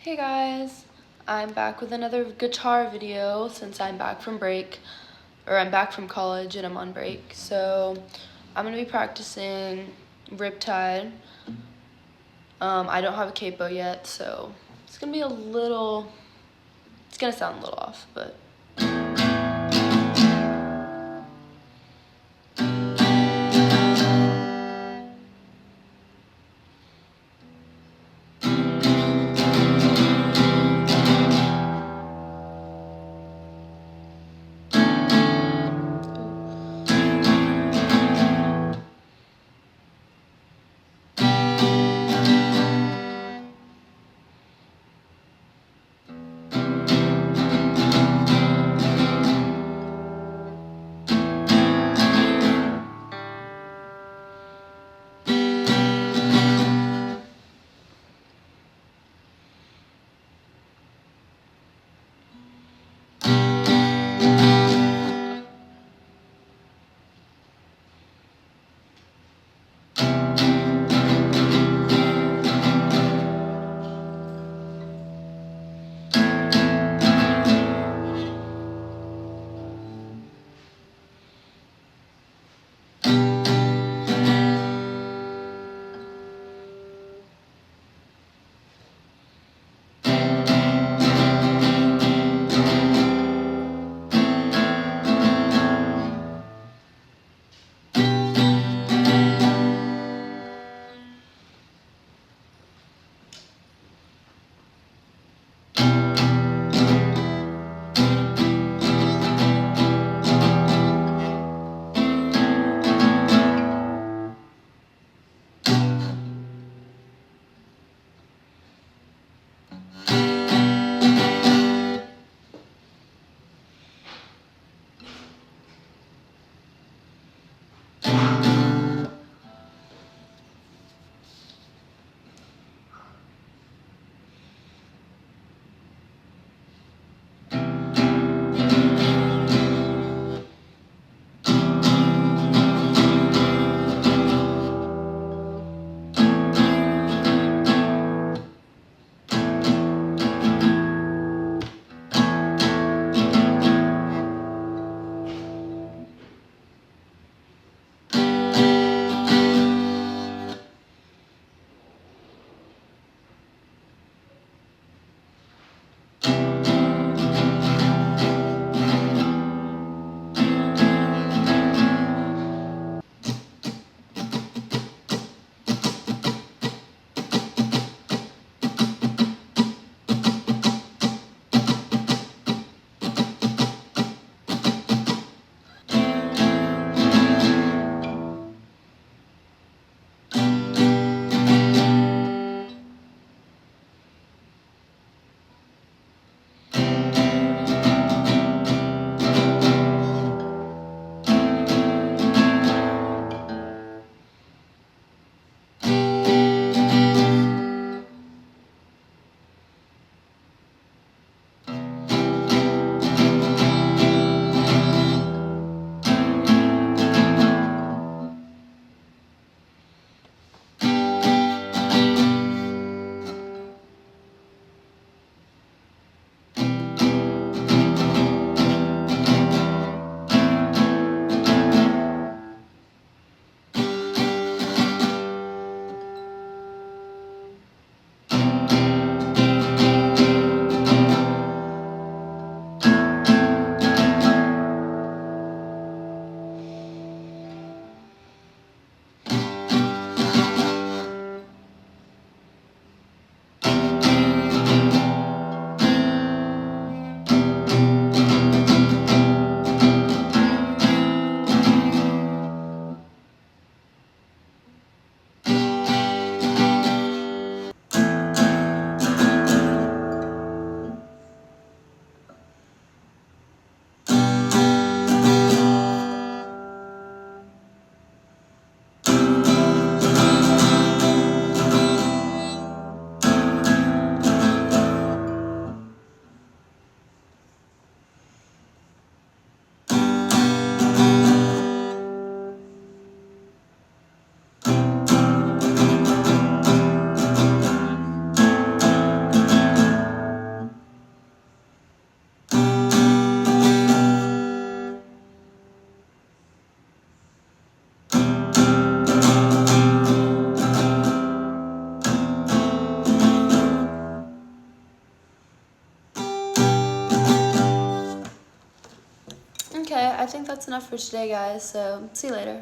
Hey guys, I'm back with another guitar video since I'm back from break, or I'm back from college and I'm on break. So I'm gonna be practicing Riptide. I don't have a capo yet, so it's gonna sound a little off, but. Okay, I think that's enough for today, guys, so see you later.